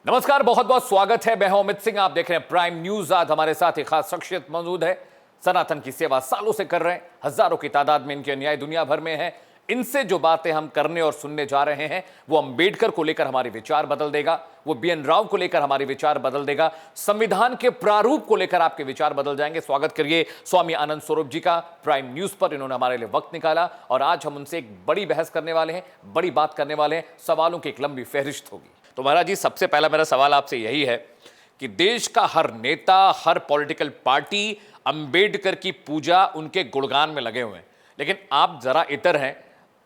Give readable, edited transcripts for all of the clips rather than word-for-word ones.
नमस्कार, बहुत बहुत स्वागत है। मैं हूं अमित सिंह, आप देख रहे हैं प्राइम न्यूज। आज हमारे साथ एक खास शख्सियत मौजूद है। सनातन की सेवा सालों से कर रहे हैं, हजारों की तादाद में इनके अनुयायी दुनिया भर में है। इनसे जो बातें हम करने और सुनने जा रहे हैं वो अंबेडकर को लेकर हमारे विचार बदल देगा, वो BN राव को लेकर हमारे विचार बदल देगा, संविधान के प्रारूप को लेकर आपके विचार बदल जाएंगे। स्वागत करिए स्वामी आनंद स्वरूप जी का प्राइम न्यूज पर। इन्होंने हमारे लिए वक्त निकाला और आज हम उनसे एक बड़ी बहस करने वाले हैं, बड़ी बात करने वाले हैं। सवालों की एक लंबी फहरिस्त होगी। तो महाराज जी, सबसे पहला मेरा सवाल आपसे यही है कि देश का हर नेता, हर पॉलिटिकल पार्टी अंबेडकर की पूजा, उनके गुणगान में लगे हुए हैं, लेकिन आप जरा इतर हैं,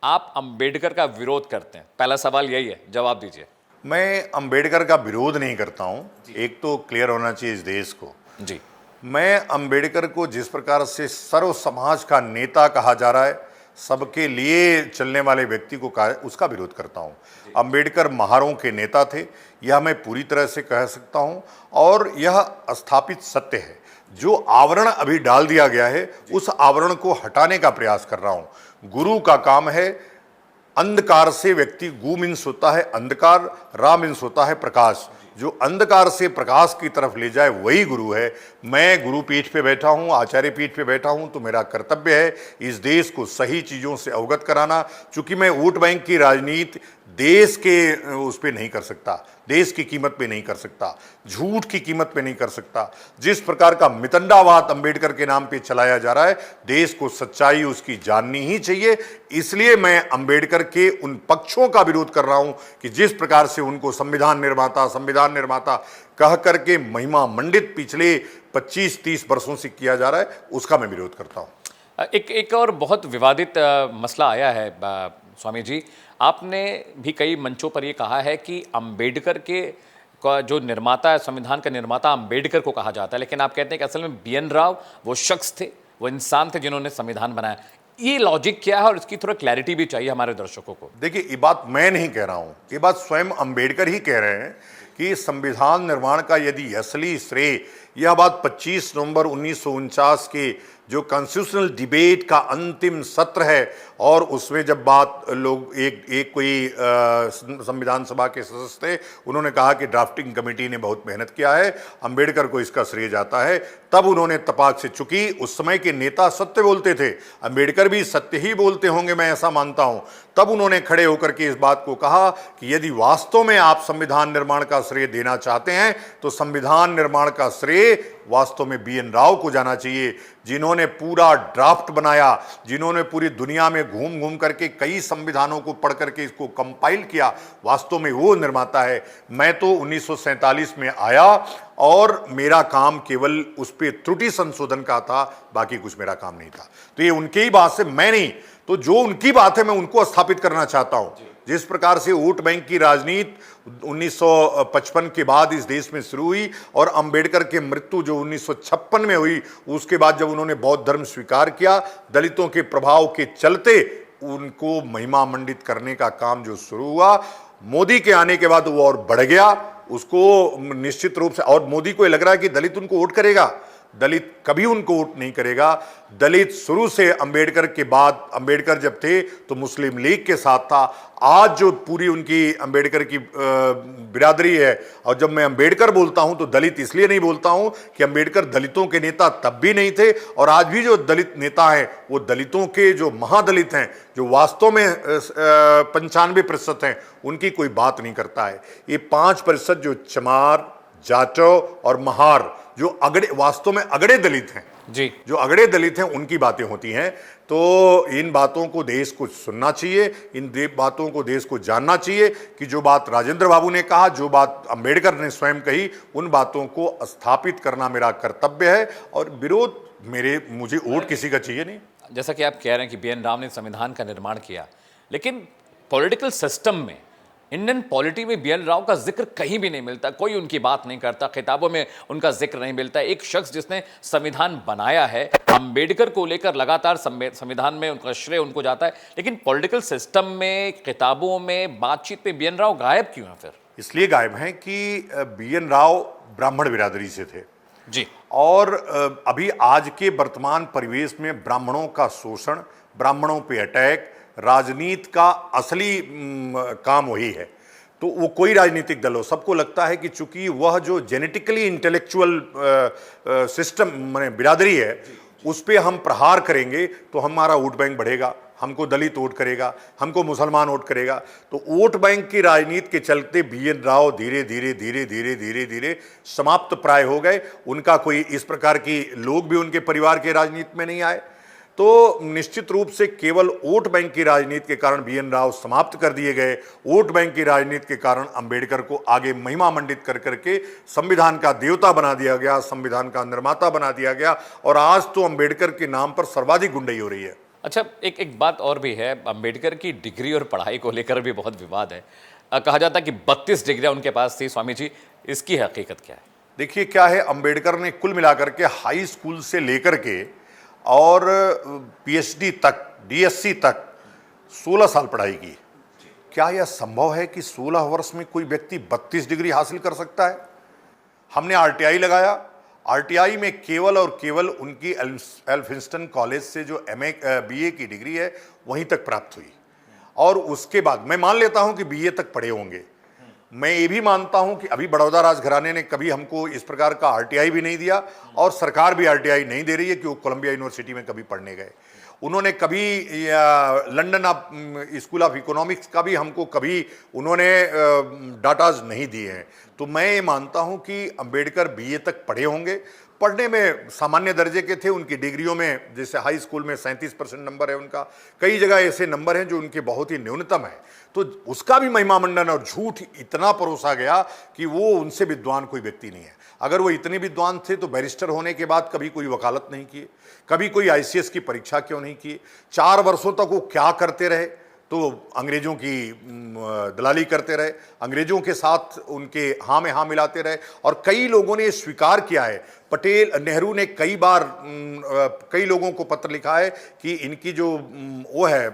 आप अंबेडकर का विरोध करते हैं। पहला सवाल यही है, जवाब दीजिए। मैं अंबेडकर का विरोध नहीं करता हूं। एक तो क्लियर होना चाहिए इस देश को जी। मैं अंबेडकर को जिस प्रकार से सर्व समाज का नेता कहा जा रहा है, सबके लिए चलने वाले व्यक्ति को कहा, उसका विरोध करता हूं। अंबेडकर महारों के नेता थे, यह मैं पूरी तरह से कह सकता हूं, और यह स्थापित सत्य है। जो आवरण अभी डाल दिया गया है, उस आवरण को हटाने का प्रयास कर रहा हूं। गुरु का काम है, अंधकार से व्यक्ति, गु मीन्स होता है अंधकार, रा मीन्स होता है प्रकाश, जो अंधकार से प्रकाश की तरफ ले जाए वही गुरु है। मैं गुरु पीठ पे बैठा हूं, आचार्य पीठ पे बैठा हूं, तो मेरा कर्तव्य है इस देश को सही चीज़ों से अवगत कराना। चूंकि मैं वोट बैंक की राजनीति देश के उस पर नहीं कर सकता, देश की कीमत पे नहीं कर सकता, झूठ की कीमत पे नहीं कर सकता। जिस प्रकार का मितंडावाद अंबेडकर के नाम पे चलाया जा रहा है, देश को सच्चाई उसकी जाननी ही चाहिए। इसलिए मैं अंबेडकर के उन पक्षों का विरोध कर रहा हूं कि जिस प्रकार से उनको संविधान निर्माता कह करके महिमा मंडित पिछले 25-30 वर्षों से किया जा रहा है, उसका मैं विरोध करता हूं। एक और बहुत विवादित मसला आया है स्वामी जी। आपने भी कई मंचों पर यह कहा है कि अंबेडकर के का जो निर्माता है, संविधान का निर्माता अंबेडकर को कहा जाता है, लेकिन आप कहते हैं कि असल में BN राव वो शख्स थे, वो इंसान थे जिन्होंने संविधान बनाया। ये लॉजिक क्या है, और इसकी थोड़ा क्लैरिटी भी चाहिए हमारे दर्शकों को। देखिए, ये बात मैं नहीं कह रहा हूं, ये बात स्वयं अंबेडकर ही कह रहे हैं कि संविधान निर्माण का यदि असली श्रेय, यह बात 25 नवंबर 1949 के जो कॉन्स्टिट्यूशनल डिबेट का अंतिम सत्र है, और उसमें जब बात लोग एक कोई संविधान सभा के सदस्य थे, उन्होंने कहा कि ड्राफ्टिंग कमेटी ने बहुत मेहनत किया है, अंबेडकर को इसका श्रेय जाता है, तब उन्होंने तपाक से, चूंकि उस समय के नेता सत्य बोलते थे, अंबेडकर भी सत्य ही बोलते होंगे, मैं ऐसा मानता हूं, तब उन्होंने खड़े होकर के इस बात को कहा कि यदि वास्तव में आप संविधान निर्माण का श्रेय देना चाहते हैं, तो संविधान निर्माण का श्रेय वास्तव में BN राव को जाना चाहिए, जिन्होंने पूरा ड्राफ्ट बनाया, जिन्होंने पूरी दुनिया में घूम घूम करके कई संविधानों को पढ़ करके इसको कंपाइल किया। वास्तव में वो निर्माता है। मैं तो 1947 में आया और मेरा काम केवल उस पर त्रुटि संशोधन का था, बाकी कुछ मेरा काम नहीं था। तो ये उनके ही बात से, मैं नहीं, तो जो उनकी बात है मैं उनको स्थापित करना चाहता हूं। जिस प्रकार से वोट बैंक की राजनीति 1955 के बाद इस देश में शुरू हुई, और अंबेडकर की मृत्यु जो 1956 में हुई, उसके बाद जब उन्होंने बौद्ध धर्म स्वीकार किया, दलितों के प्रभाव के चलते उनको महिमा मंडित करने का काम जो शुरू हुआ, मोदी के आने के बाद वो और बढ़ गया। उसको निश्चित रूप से, और मोदी को ये लग रहा है कि दलित उनको वोट करेगा, दलित कभी उनको वोट नहीं करेगा। दलित शुरू से अंबेडकर के बाद, अंबेडकर जब थे तो मुस्लिम लीग के साथ था। आज जो पूरी उनकी अंबेडकर की बिरादरी है, और जब मैं अंबेडकर बोलता हूं तो दलित इसलिए नहीं बोलता हूं कि अंबेडकर दलितों के नेता तब भी नहीं थे, और आज भी जो दलित नेता हैं वो दलितों के जो महादलित हैं, जो वास्तव में 95% हैं, उनकी कोई बात नहीं करता है। ये 5% जो चमार, जाटव और महार, जो अगड़े, वास्तव में अगड़े दलित हैं जी, जो अगड़े दलित हैं, उनकी बातें होती हैं। तो इन बातों को देश को सुनना चाहिए, बातों को देश को जानना चाहिए कि जो बात राजेंद्र बाबू ने कहा, जो बात अंबेडकर ने स्वयं कही, उन बातों को स्थापित करना मेरा कर्तव्य है, और विरोध मुझे वोट किसी का चाहिए नहीं। जैसा कि आप कह रहे हैं कि BN राव ने संविधान का निर्माण किया, लेकिन पॉलिटिकल सिस्टम में, इंडियन पॉलिटी में BN राव का जिक्र कहीं भी नहीं मिलता। कोई उनकी बात नहीं करता, किताबों में उनका जिक्र नहीं मिलता। एक शख्स जिसने संविधान बनाया है, अंबेडकर को लेकर लगातार संविधान में उनका श्रेय उनको जाता है, लेकिन पॉलिटिकल सिस्टम में, किताबों में, बातचीत में BN राव गायब क्यों है फिर? इसलिए गायब हैं कि BN राव ब्राह्मण बिरादरी से थे जी, और अभी आज के वर्तमान परिवेश में ब्राह्मणों का शोषण, ब्राह्मणों पे अटैक, राजनीति का असली काम वही है। तो वो कोई राजनीतिक दल हो, सबको लगता है कि चूंकि वह जो जेनेटिकली इंटेलेक्चुअल सिस्टम माने बिरादरी है उस पर हम प्रहार करेंगे तो हमारा वोट बैंक बढ़ेगा, हमको दलित वोट करेगा, हमको मुसलमान वोट करेगा। तो वोट बैंक की राजनीति के चलते BN राव धीरे धीरे धीरे धीरे धीरे धीरे समाप्त प्राय हो गए। उनका कोई इस प्रकार की लोग भी उनके परिवार के राजनीति में नहीं आए। तो निश्चित रूप से केवल वोट बैंक की राजनीति के कारण BN राव समाप्त कर दिए गए। वोट बैंक की राजनीति के कारण अंबेडकर को आगे महिमा मंडित कर करके संविधान का देवता बना दिया गया, संविधान का निर्माता बना दिया गया, और आज तो अंबेडकर के नाम पर सर्वाधिक गुंडई हो रही है। अच्छा, एक बात और भी है, अंबेडकर की डिग्री और पढ़ाई को लेकर भी बहुत विवाद है। कहा जाता है कि 32 डिग्रियां उनके पास थी। स्वामी जी, इसकी हकीकत क्या है? देखिए क्या है, अंबेडकर ने कुल मिलाकर के हाई स्कूल से लेकर के और PhD तक, DSc तक 16 साल पढ़ाई की। क्या यह संभव है कि 16 वर्ष में कोई व्यक्ति 32 डिग्री हासिल कर सकता है? हमने RTI लगाया, RTI में केवल और केवल उनकी एल्फिंस्टन कॉलेज से जो MA BA की डिग्री है वहीं तक प्राप्त हुई, और उसके बाद मैं मान लेता हूं कि BA तक पढ़े होंगे। मैं ये भी मानता हूं कि अभी बड़ौदा राजघराने ने कभी हमको इस प्रकार का RTI भी नहीं दिया, और सरकार भी RTI नहीं दे रही है कि वो कोलंबिया यूनिवर्सिटी में कभी पढ़ने गए। उन्होंने कभी लंदन स्कूल ऑफ इकोनॉमिक्स का भी हमको कभी उन्होंने डाटाज नहीं दिए हैं। तो मैं ये मानता हूं कि अंबेडकर BA तक पढ़े होंगे, पढ़ने में सामान्य दर्जे के थे। उनकी डिग्रियों में जैसे हाई स्कूल में 37% नंबर है उनका, कई जगह ऐसे नंबर हैं जो उनके बहुत ही न्यूनतम है। तो उसका भी महिमा मंडन और झूठ इतना परोसा गया कि वो उनसे विद्वान कोई व्यक्ति नहीं है। अगर वो इतने विद्वान थे तो बैरिस्टर होने के बाद कभी कोई वकालत नहीं किए, कभी कोई ICS की परीक्षा क्यों नहीं किए? 4 वर्षों तक वो क्या करते रहे? तो अंग्रेजों की दलाली करते रहे, अंग्रेजों के साथ उनके हाँ में हाँ मिलाते रहे, और कई लोगों ने स्वीकार किया है। नेहरू ने कई बार कई लोगों को पत्र लिखा है कि इनकी जो वो है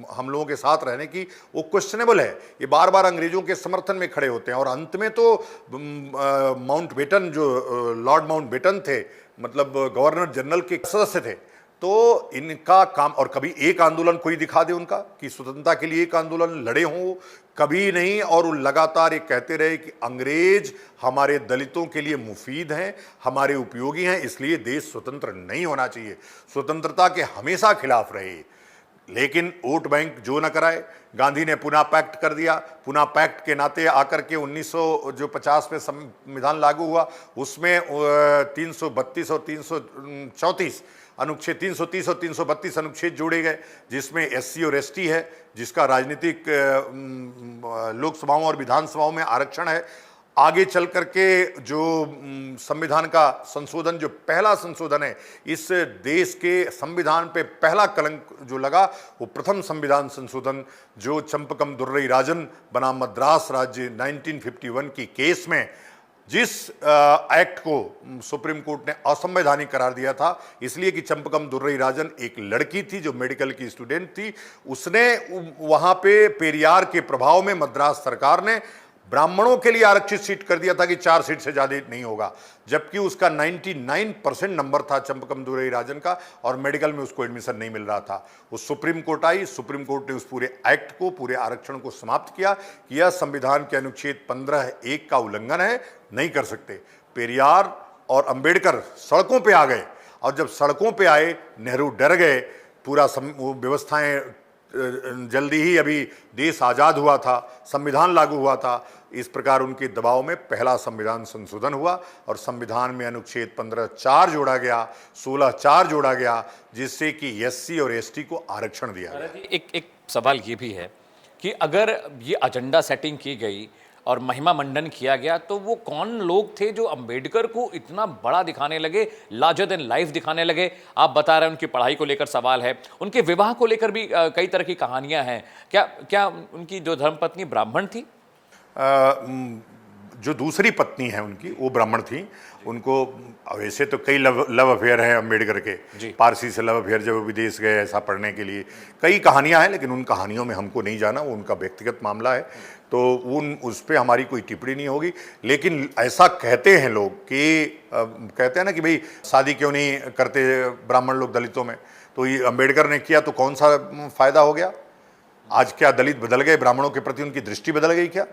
हम लोगों के साथ रहने की, वो क्वेश्चनेबल है। ये बार बार अंग्रेजों के समर्थन में खड़े होते हैं, और अंत में तो माउंटबेटन जो लॉर्ड माउंटबेटन थे, मतलब गवर्नर जनरल के सदस्य थे, तो इनका काम, और कभी एक आंदोलन कोई दिखा दे उनका कि स्वतंत्रता के लिए एक आंदोलन लड़े हों, कभी नहीं। और वो लगातार ये कहते रहे कि अंग्रेज हमारे दलितों के लिए मुफीद हैं, हमारे उपयोगी हैं, इसलिए देश स्वतंत्र नहीं होना चाहिए, स्वतंत्रता के हमेशा खिलाफ रहे। लेकिन वोट बैंक जो न कराए, गांधी ने पुनः पैक्ट कर दिया। पुनः पैक्ट के नाते आकर के 1950 में संविधान लागू हुआ, उसमें 332 और 334 अनुच्छेद, 330 और 332 अनुच्छेद जोड़े गए, जिसमें SC और ST है, जिसका राजनीतिक लोकसभाओं और विधानसभाओं में आरक्षण है। आगे चल करके जो संविधान का संशोधन, जो पहला संशोधन है इस देश के संविधान पे पहला कलंक जो लगा, वो प्रथम संविधान संशोधन जो चंपकम दुर्रई राजन बना मद्रास राज्य 1951 की केस में जिस एक्ट को सुप्रीम कोर्ट ने असंवैधानिक करार दिया था, इसलिए कि चंपकम दुर्रई राजन एक लड़की थी जो मेडिकल की स्टूडेंट थी। उसने वहां पे पेरियार के प्रभाव में मद्रास सरकार ने ब्राह्मणों के लिए आरक्षित सीट कर दिया था कि 4 सीट से ज्यादा नहीं होगा, जबकि उसका 99% नंबर था चंपकम दुर्रई राजन का, और मेडिकल में उसको एडमिशन नहीं मिल रहा था। वो सुप्रीम कोर्ट आई, सुप्रीम कोर्ट ने उस पूरे एक्ट को, पूरे आरक्षण को समाप्त किया कि यह संविधान के अनुच्छेद 15(1) का उल्लंघन है, नहीं कर सकते। पेरियार और अंबेडकर सड़कों पे आ गए, और जब सड़कों पे आए नेहरू डर गए। पूरा व्यवस्थाएं जल्दी ही अभी देश आज़ाद हुआ था, संविधान लागू हुआ था, इस प्रकार उनके दबाव में पहला संविधान संशोधन हुआ, और संविधान में अनुच्छेद 15(4) जोड़ा गया, 16(4) जोड़ा गया, जिससे कि SC और ST को आरक्षण दिया गया। एक सवाल ये भी है कि अगर ये एजेंडा सेटिंग की गई और महिमा मंडन किया गया, तो वो कौन लोग थे जो अंबेडकर को इतना बड़ा दिखाने लगे, लार्जर देन लाइफ दिखाने लगे? आप बता रहे हैं उनकी पढ़ाई को लेकर सवाल है, उनके विवाह को लेकर भी कई तरह की कहानियां हैं। क्या उनकी जो धर्मपत्नी ब्राह्मण थी? जो दूसरी पत्नी है उनकी, वो ब्राह्मण थी। उनको वैसे तो कई लव अफेयर हैं अंबेडकर के, पारसी से लव अफेयर, जब वो विदेश गए ऐसा पढ़ने के लिए, कई कहानियां हैं, लेकिन उन कहानियों में हमको नहीं जाना, वो उनका व्यक्तिगत मामला है, तो उस पर हमारी कोई टिप्पणी नहीं होगी। लेकिन ऐसा कहते हैं लोग कि कहते हैं ना कि भाई शादी क्यों नहीं करते ब्राह्मण लोग दलितों में, तो ये अंबेडकर ने किया तो कौन सा फायदा हो गया? आज क्या दलित बदल गए? ब्राह्मणों के प्रति उनकी दृष्टि बदल गई क्या?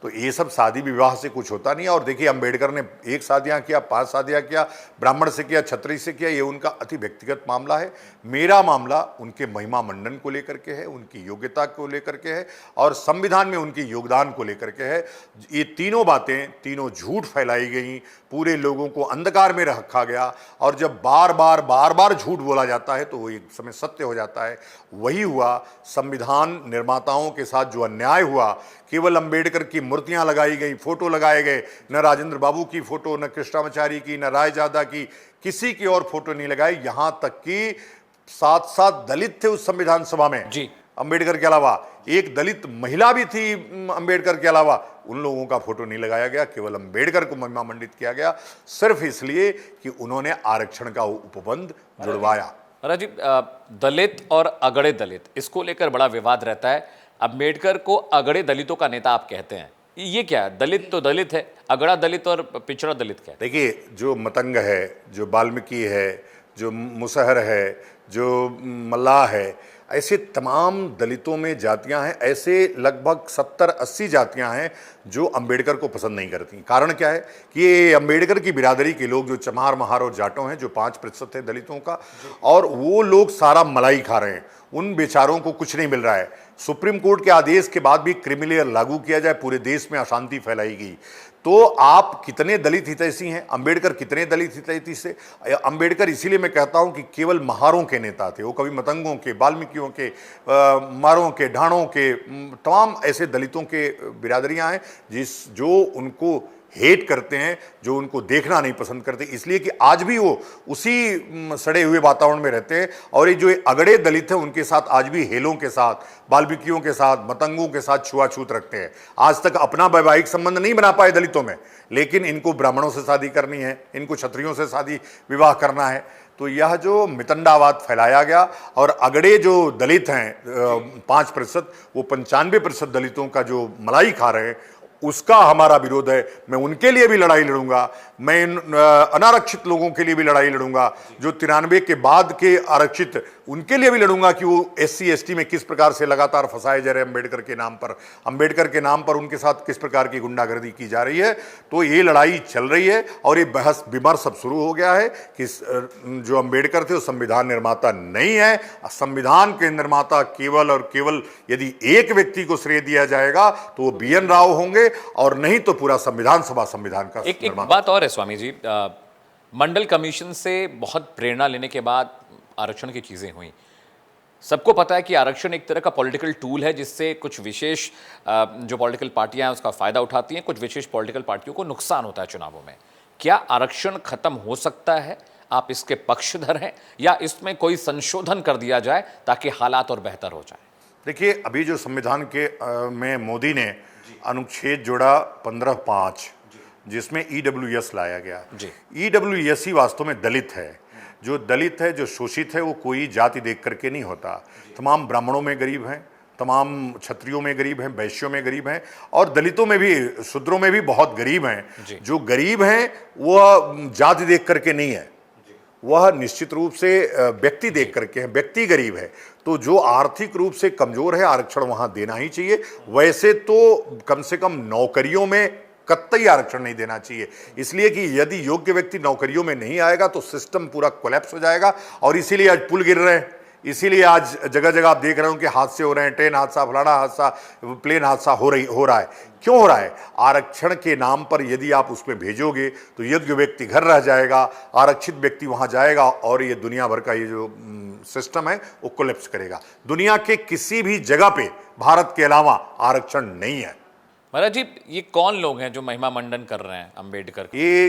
तो ये सब शादी विवाह से कुछ होता नहीं है। और देखिए, अंबेडकर ने 1 शादियां किया, 5 शादियां किया, ब्राह्मण से किया, क्षत्रिय से किया, ये उनका अति व्यक्तिगत मामला है। मेरा मामला उनके महिमा मंडन को लेकर के है, उनकी योग्यता को लेकर के है और संविधान में उनके योगदान को लेकर के है। ये तीनों बातें, तीनों झूठ फैलाई गई, पूरे लोगों को अंधकार में रखा गया और जब बार बार झूठ बोला जाता है तो वो एक समय सत्य हो जाता है। वही हुआ। संविधान निर्माताओं के साथ जो अन्याय हुआ, केवल अंबेडकर की मूर्तियां लगाई गई, फोटो लगाए गए, न राजेंद्र बाबू की फोटो, न कृष्णाचारी की, न रायजादा की, किसी की और फोटो नहीं लगाई। यहां तक कि 7 दलित थे उस संविधान सभा में जी, अंबेडकर के अलावा, एक दलित महिला भी थी अंबेडकर के अलावा, उन लोगों का फोटो नहीं लगाया गया। केवल अंबेडकर को महिमा मंडित किया गया, सिर्फ इसलिए कि उन्होंने आरक्षण का उपबंध जुड़वाया। महाराज जी, दलित और अगड़े दलित, इसको लेकर बड़ा विवाद रहता है। अंबेडकर को अगड़े दलितों का नेता आप कहते हैं, ये क्या है? दलित तो दलित है, अगड़ा दलित और पिछड़ा दलित क्या है? देखिए, जो मतंग है, जो वाल्मीकि है, जो मुसहर है, जो मल्लाह है, ऐसे तमाम दलितों में जातियां हैं। ऐसे लगभग 70-80 जातियां हैं जो अंबेडकर को पसंद नहीं करती। कारण क्या है कि ये अंबेडकर की बिरादरी के लोग, जो चमार, महार और जाटों हैं, जो 5% है दलितों का, और वो लोग सारा मलाई खा रहे हैं। उन बेचारों को कुछ नहीं मिल रहा है। सुप्रीम कोर्ट के आदेश के बाद भी क्रीमी लेयर लागू किया जाए, पूरे देश में अशांति फैलाई गई। तो आप कितने दलित हितैषी हैं? अंबेडकर कितने दलित हितैषी से? अंबेडकर इसीलिए मैं कहता हूं कि केवल महारों के नेता थे, वो कभी मतंगों के, वाल्मीकियों के, मारों के, ढाणों के, तमाम ऐसे दलितों के बिरादरियां हैं जो उनको हेट करते हैं, जो उनको देखना नहीं पसंद करते, इसलिए कि आज भी वो उसी सड़े हुए वातावरण में रहते हैं। और ये जो अगड़े दलित हैं, उनके साथ आज भी हेलों के साथ, वाल्मीकियों के साथ, मतंगों के साथ छुआछूत रखते हैं। आज तक अपना वैवाहिक संबंध नहीं बना पाए दलितों में, लेकिन इनको ब्राह्मणों से शादी करनी है, इनको क्षत्रियों से शादी विवाह करना है। तो यह जो मितंडावाद फैलाया गया, और अगड़े जो दलित हैं 5%, वो 95% दलितों का जो मलाई खा रहे हैं, उसका हमारा विरोध है। मैं उनके लिए भी लड़ाई लड़ूंगा, मैं अनारक्षित लोगों के लिए भी लड़ाई लड़ूंगा, जो 93 के बाद के आरक्षित, उनके लिए भी लड़ूंगा कि वो SC ST में किस प्रकार से लगातार फंसाए जा रहे हैं अंबेडकर के नाम पर, अंबेडकर के नाम पर उनके साथ किस प्रकार की गुंडागर्दी की जा रही है। तो ये लड़ाई चल रही है और ये बहस विमर्श अब शुरू हो गया है कि जो अंबेडकर थे वो संविधान निर्माता नहीं है। संविधान के निर्माता केवल और केवल यदि एक व्यक्ति को श्रेय दिया जाएगा तो वो BN राव होंगे, और नहीं तो पूरा संविधान सभा संविधान का एक बात और है स्वामी जी, मंडल कमीशन से बहुत प्रेरणा लेने के बाद आरक्षण की चीजें हुई। सबको पता है कि आरक्षण एक तरह का पॉलिटिकल टूल है, जिससे कुछ विशेष जो पॉलिटिकल पार्टियां हैं उसका फायदा उठाती हैं, कुछ विशेष पॉलिटिकल पार्टियों को नुकसान होता है चुनावों में। क्या आरक्षण खत्म हो सकता है? आप इसके पक्षधर हैं, या इसमें कोई संशोधन कर दिया जाए ताकि हालात और बेहतर हो जाए? देखिए, अभी जो संविधान के में मोदी ने अनुच्छेद जोड़ा 15(5), जिसमें EWS लाया गया। EWS ही वास्तव में दलित है। जो दलित है, जो शोषित है, वो कोई जाति देख करके नहीं होता। तमाम ब्राह्मणों में गरीब हैं, तमाम क्षत्रियों में गरीब हैं, वैश्यों में गरीब हैं, और दलितों में भी, शूद्रों में भी बहुत गरीब हैं। जो गरीब हैं वह जाति देख करके नहीं है, वह निश्चित रूप से व्यक्ति देख करके है। व्यक्ति गरीब है तो जो आर्थिक रूप से कमजोर है, आरक्षण वहां देना ही चाहिए। वैसे तो कम से कम नौकरियों में कतई आरक्षण नहीं देना चाहिए, इसलिए कि यदि योग्य व्यक्ति नौकरियों में नहीं आएगा तो सिस्टम पूरा कोलैप्स हो जाएगा। और इसीलिए आज पुल गिर रहे हैं, इसीलिए आज जगह जगह आप देख रहे हो कि हादसे हो रहे हैं, ट्रेन हादसा, फलाना हादसा, प्लेन हादसा हो रहा है। क्यों हो रहा है? आरक्षण के नाम पर यदि आप उसमें भेजोगे तो योग्य व्यक्ति घर रह जाएगा, आरक्षित व्यक्ति वहां जाएगा, और ये दुनिया भर का ये जो सिस्टम है वो कोलैप्स करेगा। दुनिया के किसी भी जगह पे भारत के अलावा आरक्षण नहीं है। महाराज जी, ये कौन लोग हैं जो महिमा मंडन कर रहे हैं अंबेडकर? ये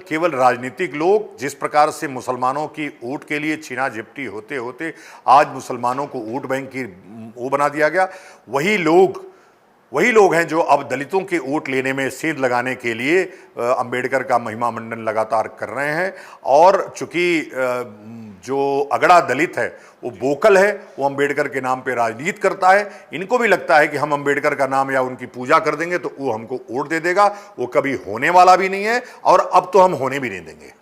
केवल राजनीतिक लोग, जिस प्रकार से मुसलमानों की वोट के लिए छीना झपटी होते होते आज मुसलमानों को वोट बैंक की वो बना दिया गया, वही लोग हैं जो अब दलितों के वोट लेने में सेंध लगाने के लिए अंबेडकर का महिमा मंडन लगातार कर रहे हैं। और चूंकि जो अगड़ा दलित है वो वोकल है, वो अंबेडकर के नाम पे राजनीति करता है। इनको भी लगता है कि हम अंबेडकर का नाम या उनकी पूजा कर देंगे तो वो हमको वोट दे देगा। वो कभी होने वाला भी नहीं है, और अब तो हम होने भी नहीं देंगे।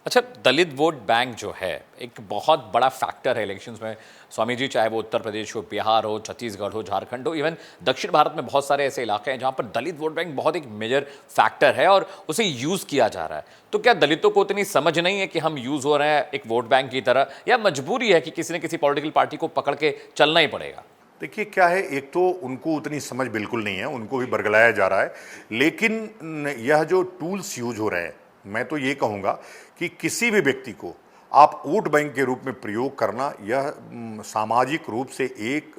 अच्छा, दलित वोट बैंक जो है एक बहुत बड़ा फैक्टर है इलेक्शंस में स्वामी जी, चाहे वो उत्तर प्रदेश हो, बिहार हो, छत्तीसगढ़ हो, झारखंड हो, इवन दक्षिण भारत में बहुत सारे ऐसे इलाके हैं जहां पर दलित वोट बैंक बहुत एक मेजर फैक्टर है और उसे यूज़ किया जा रहा है। तो क्या दलितों को उतनी समझ नहीं है कि हम यूज़ हो रहे हैं एक वोट बैंक की तरह, या मजबूरी है कि किसी न किसी पॉलिटिकल पार्टी को पकड़ के चलना ही पड़ेगा? देखिए क्या है, एक तो उनको उतनी समझ बिल्कुल नहीं है, उनको भी बरगलाया जा रहा है, लेकिन यह जो टूल्स यूज हो रहे हैं, मैं तो ये कहूँगा कि किसी भी व्यक्ति को आप वोट बैंक के रूप में प्रयोग करना, यह सामाजिक रूप से एक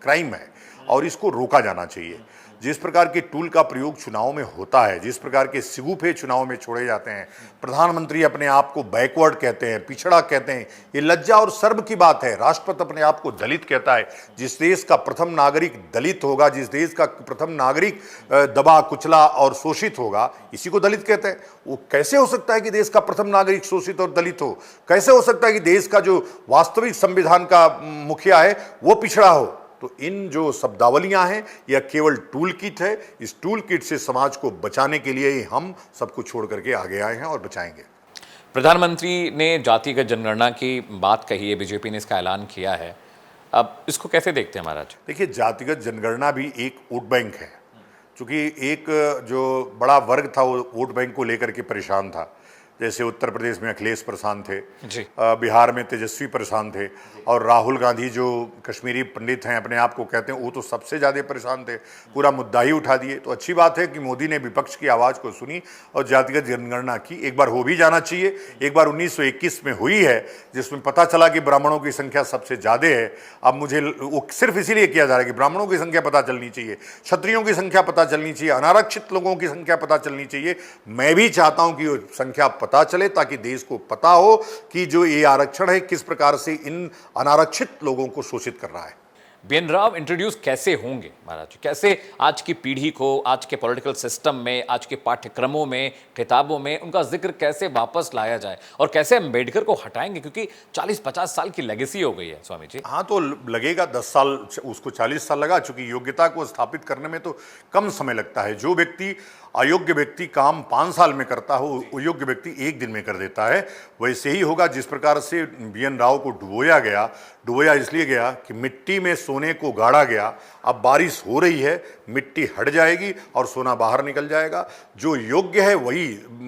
क्राइम है और इसको रोका जाना चाहिए। जिस प्रकार के टूल का प्रयोग चुनाव में होता है, जिस प्रकार के सिगुफे चुनाव में छोड़े जाते हैं, प्रधानमंत्री अपने आप को बैकवर्ड कहते हैं, पिछड़ा कहते हैं, ये लज्जा और शर्म की बात है। राष्ट्रपति अपने आप को दलित कहता है। जिस देश का प्रथम नागरिक दलित होगा, जिस देश का प्रथम नागरिक दबा कुचला और शोषित होगा, इसी को दलित कहते हैं। वो कैसे हो सकता है कि देश का प्रथम नागरिक शोषित और दलित हो? कैसे हो सकता है कि देश का जो वास्तविक संविधान का मुखिया है वो पिछड़ा हो? तो इन जो शब्दावलियां हैं यह केवल टूल किट है। इस टूल किट से समाज को बचाने के लिए ही हम सबको छोड़ करके आगे आए हैं और बचाएंगे। प्रधानमंत्री ने जातिगत जनगणना की बात कही है, बीजेपी ने इसका ऐलान किया है, अब इसको कैसे देखते हैं महाराज? देखिए, जातिगत जनगणना भी एक वोट बैंक है। चूंकि एक जो बड़ा वर्ग था वो वोट बैंक को लेकर के परेशान था, जैसे उत्तर प्रदेश में अखिलेश परेशान थे, बिहार में तेजस्वी परेशान थे, और राहुल गांधी जो कश्मीरी पंडित हैं अपने आप को कहते हैं, वो तो सबसे ज़्यादा परेशान थे, पूरा मुद्दा ही उठा दिए। तो अच्छी बात है कि मोदी ने विपक्ष की आवाज़ को सुनी और जातिगत जनगणना की। एक बार हो भी जाना चाहिए। एक बार 1921 में हुई है, जिसमें पता चला कि ब्राह्मणों की संख्या सबसे ज़्यादा है। अब मुझे वो सिर्फ इसीलिए किया जा रहा है कि ब्राह्मणों की संख्या पता चलनी चाहिए, क्षत्रियों की संख्या पता चलनी चाहिए, अनारक्षित लोगों की संख्या पता चलनी चाहिए। मैं भी चाहता हूँ कि वो संख्या पता चले, ताकि देश को पता हो कि जो ये आरक्षण है किस प्रकार से इन अनारक्षित लोगों को शोषित कर रहा है। बीएन राव इंट्रोड्यूस कैसे होंगे महाराज? कैसे आज की पीढ़ी को, आज के पॉलिटिकल सिस्टम में, आज के पाठ्यक्रमों में, किताबों में उनका जिक्र कैसे वापस लाया जाए, और कैसे अम्बेडकर को हटाएंगे? क्योंकि 40-50 साल की लेगेसी हो गई है स्वामी जी। हाँ, तो लगेगा 10 साल, उसको 40 साल लगा, चूंकि योग्यता को स्थापित करने में तो कम समय लगता है। जो व्यक्ति अयोग्य व्यक्ति काम 5 साल में करता हो, वो योग्य व्यक्ति 1 दिन में कर देता है। वैसे ही होगा जिस प्रकार से बीएन राव को डुबोया इसलिए गया कि मिट्टी में सोने को गाड़ा गया। अब बारिश हो रही है, मिट्टी हट जाएगी और सोना बाहर निकल जाएगा। जो योग्य है वही,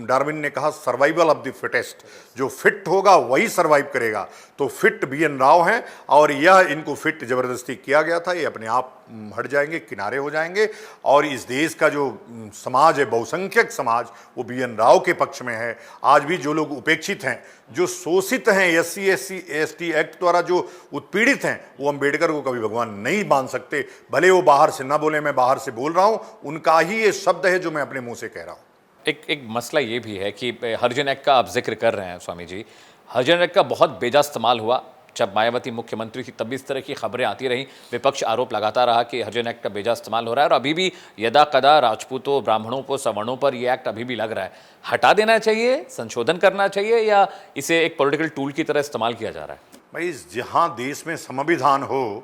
डार्विन ने कहा सर्वाइवल ऑफ द फिटेस्ट, जो फिट होगा वही सर्वाइव करेगा। तो फिट बीएन राव हैं, और यह इनको फिट जबरदस्ती किया गया था। ये अपने आप हट जाएंगे, किनारे हो जाएंगे, और इस देश का जो समाज है, बहुसंख्यक समाज, वो बीएन राव के पक्ष में है। आज भी जो लोग उपेक्षित हैं, जो शोषित हैं, SC/ST एक्ट द्वारा जो उत्पीड़ित हैं, वो अम्बेडकर को कभी भगवान नहीं मान सकते। भले वो बाहर से ना बोले, मैं बाहर से बोल रहा हूं, उनका ही ये शब्द है जो मैं अपने मुंह से कह रहा हूं। एक मसला ये भी है कि हरिजन एक्ट का आप जिक्र कर रहे हैं स्वामी जी। हरिजन एक्ट का बहुत बेजा इस्तेमाल हुआ। जब मायावती मुख्यमंत्री थी तब भी इस तरह की खबरें आती रहीं, विपक्ष आरोप लगाता रहा कि हरिजन एक्ट का बेजा इस्तेमाल हो रहा है, और अभी भी यदा कदा राजपूतों, ब्राह्मणों पर, सवर्णों पर यह एक्ट अभी भी लग रहा है। हटा देना चाहिए, संशोधन करना चाहिए, या इसे एक पॉलिटिकल टूल की तरह इस्तेमाल किया जा रहा है? भाई, जहां देश में संविधान हो,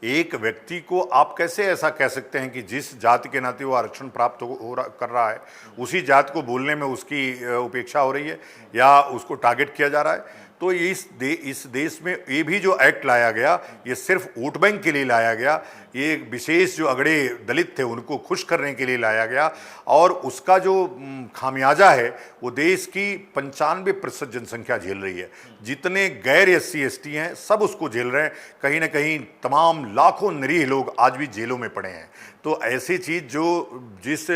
एक व्यक्ति को आप कैसे ऐसा कह सकते हैं कि जिस जाति के नाते वो आरक्षण प्राप्त कर रहा है, उसी जाति को बोलने में उसकी उपेक्षा हो रही है या उसको टारगेट किया जा रहा है? तो इस देश में ये भी जो एक्ट लाया गया, ये सिर्फ वोट बैंक के लिए लाया गया। ये विशेष जो अगड़े दलित थे उनको खुश करने के लिए लाया गया, और उसका जो खामियाजा है वो देश की 95% जनसंख्या झेल रही है। जितने गैर SC/ST हैं सब उसको झेल रहे हैं। कहीं ना कहीं तमाम लाखों निरीह लोग आज भी जेलों में पड़े हैं। तो ऐसी चीज़ जिस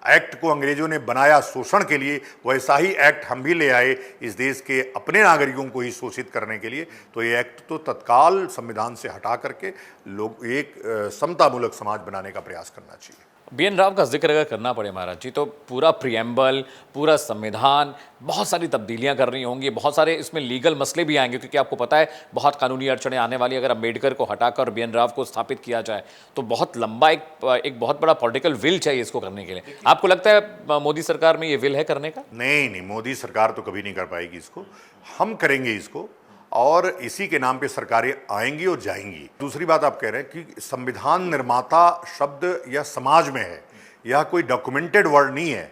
एक्ट को अंग्रेजों ने बनाया शोषण के लिए, वैसा ही एक्ट हम भी ले आए इस देश के अपने नागरिकों को ही शोषित करने के लिए। तो ये एक्ट तो तत्काल संविधान से हटा करके लोग एक समतामूलक समाज बनाने का प्रयास करना चाहिए। बीएन राव का जिक्र अगर करना पड़े महाराज जी, तो पूरा प्रियम्बल, पूरा संविधान, बहुत सारी तब्दीलियां करनी होंगी, बहुत सारे इसमें लीगल मसले भी आएंगे, क्योंकि आपको पता है बहुत कानूनी अड़चने आने वाली। अगर अम्बेडकर को हटाकर बीएन राव को स्थापित किया जाए तो बहुत लंबा एक बहुत बड़ा पॉलिटिकल विल चाहिए इसको करने के लिए। आपको लगता है मोदी सरकार में ये विल है करने का? नहीं, मोदी सरकार तो कभी नहीं कर पाएगी इसको। हम करेंगे इसको, और इसी के नाम पे सरकारें आएंगी और जाएंगी। दूसरी बात आप कह रहे हैं कि संविधान निर्माता शब्द यह समाज में है, यह कोई डॉक्यूमेंटेड वर्ड नहीं है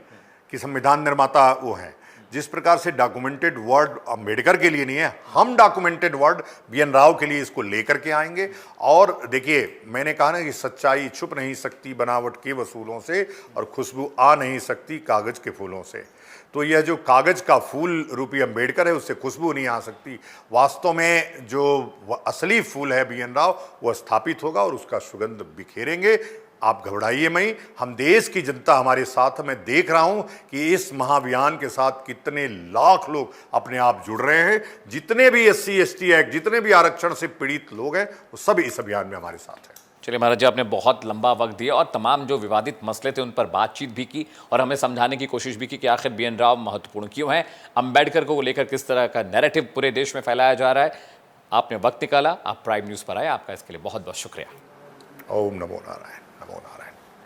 कि संविधान निर्माता वो हैं। जिस प्रकार से डॉक्यूमेंटेड वर्ड अंबेडकर के लिए नहीं है, हम डॉक्यूमेंटेड वर्ड BN राव के लिए इसको लेकर के आएंगे। और देखिए, मैंने कहा ना कि सच्चाई छुप नहीं सकती बनावट के वसूलों से, और खुशबू आ नहीं सकती कागज के फूलों से। तो यह जो कागज का फूल रूपी अंबेडकर है, उससे खुशबू नहीं आ सकती। वास्तव में जो असली फूल है BN राव, वह स्थापित होगा और उसका सुगंध बिखेरेंगे। आप घबराइए नहीं, हम देश की जनता हमारे साथ, मैं देख रहा हूं कि इस महाअभियान के साथ कितने लाख लोग अपने आप जुड़ रहे हैं। जितने भी SC ST एक्ट, जितने भी आरक्षण से पीड़ित लोग हैं, वो सब इस अभियान में हमारे साथ हैं। चलिए महाराज जी, आपने बहुत लंबा वक्त दिया और तमाम जो विवादित मसले थे उन पर बातचीत भी की और हमें समझाने की कोशिश भी की कि आखिर BN राव महत्वपूर्ण क्यों हैं, अंबेडकर को लेकर किस तरह का नैरेटिव पूरे देश में फैलाया जा रहा है। आपने वक्त निकाला, आप प्राइम न्यूज़ पर आए, आपका इसके लिए बहुत बहुत शुक्रिया। ओम नमो नारायण।